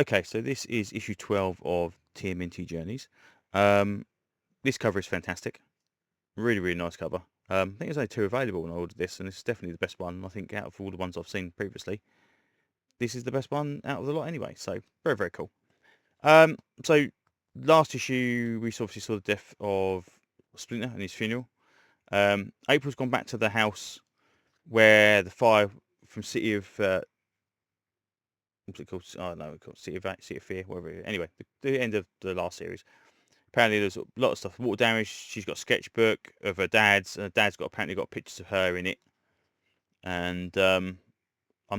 Okay, so this is issue 12 of TMNT Journeys. This cover is fantastic. Really, really nice cover. I think there's only 2 available when I ordered this, and this is definitely the best one. I think out of all the ones I've seen previously, this is the best one out of the lot anyway. So very, very cool. So last issue, we obviously saw the death of Splinter and his funeral. April's gone back to the house where the fire from City of what's it called? Oh no, it's called City of Fear, whatever. Anyway, the end of the last series. Apparently, there's a lot of stuff. Water damage. She's got a sketchbook of her dad's, and her dad's apparently got pictures of her in it. And I'm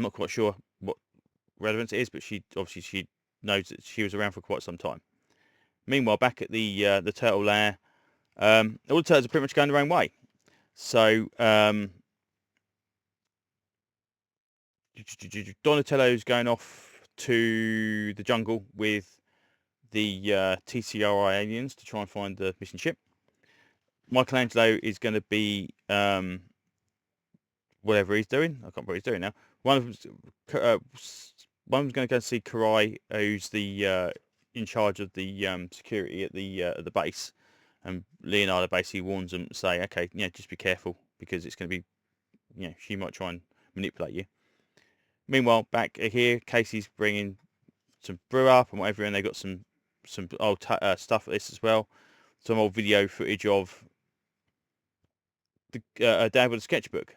not quite sure what relevance it is, but she knows that she was around for quite some time. Meanwhile, back at the turtle lair, all the turtles are pretty much going their own way. So Donatello's going off to the jungle with the TCRI aliens to try and find the missing ship. Michelangelo is going to be whatever he's doing. I can't remember what he's doing now. One of them's going to go and see Karai, who's the in charge of the security at the base, and Leonardo basically warns them to say, okay, just be careful because it's going to be, she might try and manipulate you. Meanwhile, back here, Casey's bringing some brew up and whatever, and they got some old stuff at this as well. Some old video footage of the dad with a sketchbook,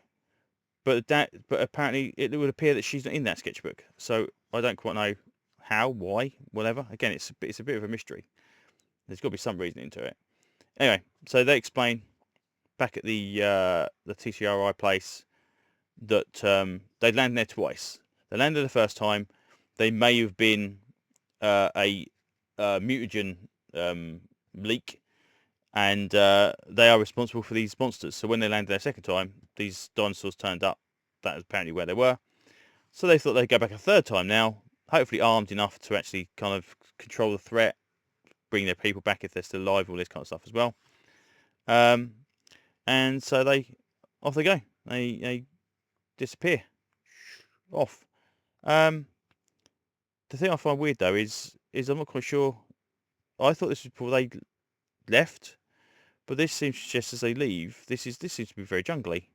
but apparently it would appear that she's not in that sketchbook. So I don't quite know how, why, whatever. Again, it's a bit of a mystery. There's got to be some reason into it. Anyway, so they explain back at the TCRI place that they landed there twice. They landed the first time. They may have been a mutagen leak, and they are responsible for these monsters. So when they landed their second time, these dinosaurs turned up. That is apparently where they were. So they thought they'd go back a third time now, hopefully armed enough to actually kind of control the threat, bring their people back if they're still alive, all this kind of stuff as well. And so off they go. They disappear off. The thing I find weird though is I'm not quite sure. I thought this was before they left, but this seems just as they leave. This seems to be very jungly.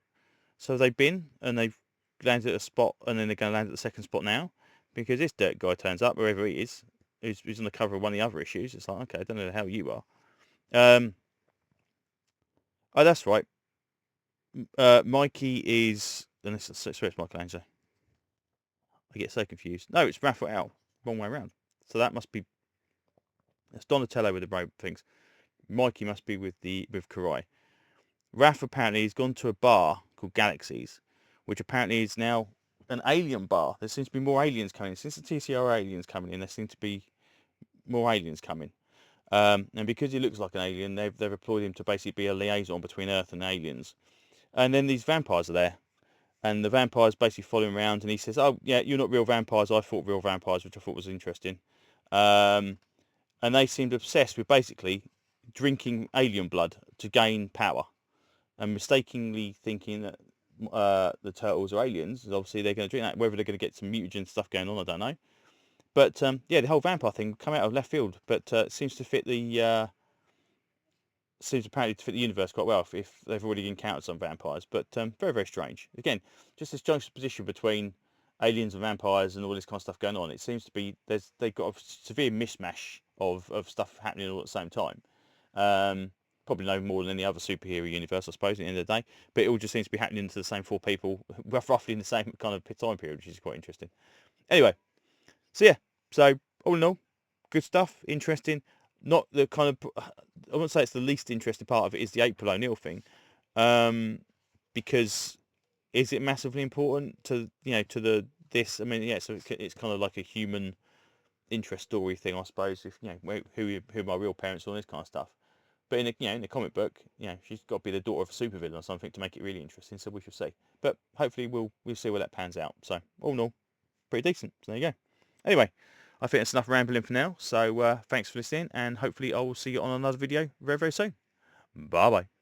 So they've been and they've landed at a spot, and then they're going to land at the second spot now because this dirt guy turns up wherever he is, who's on the cover of one of the other issues. It's like, okay, I don't know how you are. Oh, that's right. Mikey is. Then it's Michelangelo. I get so confused. No, it's Raphael. Wrong way around. So that must be. It's Donatello with the rope things. Mikey must be with Karai. Raph apparently has gone to a bar called Galaxies, which apparently is now an alien bar. There seems to be more aliens coming in. Since the TCR aliens coming in, there seems to be more aliens coming. And because he looks like an alien, they've employed him to basically be a liaison between Earth and aliens. And then these vampires are there. And the vampires basically follow him around, and he says, oh, yeah, you're not real vampires. I fought real vampires, which I thought was interesting. And they seemed obsessed with basically drinking alien blood to gain power, and mistakenly thinking that the turtles are aliens. Obviously, they're going to drink that. Whether they're going to get some mutagen stuff going on, I don't know. But yeah, the whole vampire thing come out of left field, but it seems to fit the seems apparently to fit the universe quite well if they've already encountered some vampires. But very, very strange. Again, just this juxtaposition between aliens and vampires and all this kind of stuff going on. It seems to be they've got a severe mismatch of stuff happening all at the same time. Probably no more than any other superhero universe, I suppose, at the end of the day. But it all just seems to be happening to the same 4 people, roughly in the same kind of time period, which is quite interesting. Anyway, so yeah, so all in all, good stuff, interesting. Not the kind of, I wouldn't say it's the least interesting part of it is the April O'Neil thing, because is it massively important to this? I mean, yeah, so it's kind of like a human interest story thing, I suppose. If who my real parents are, all this kind of stuff. But in the comic book, she's got to be the daughter of a supervillain or something to make it really interesting. So we shall see. But hopefully we'll see where that pans out. So all in all, pretty decent. So there you go. Anyway, I think that's enough rambling for now. So thanks for listening, and hopefully I will see you on another video very, very soon. Bye bye.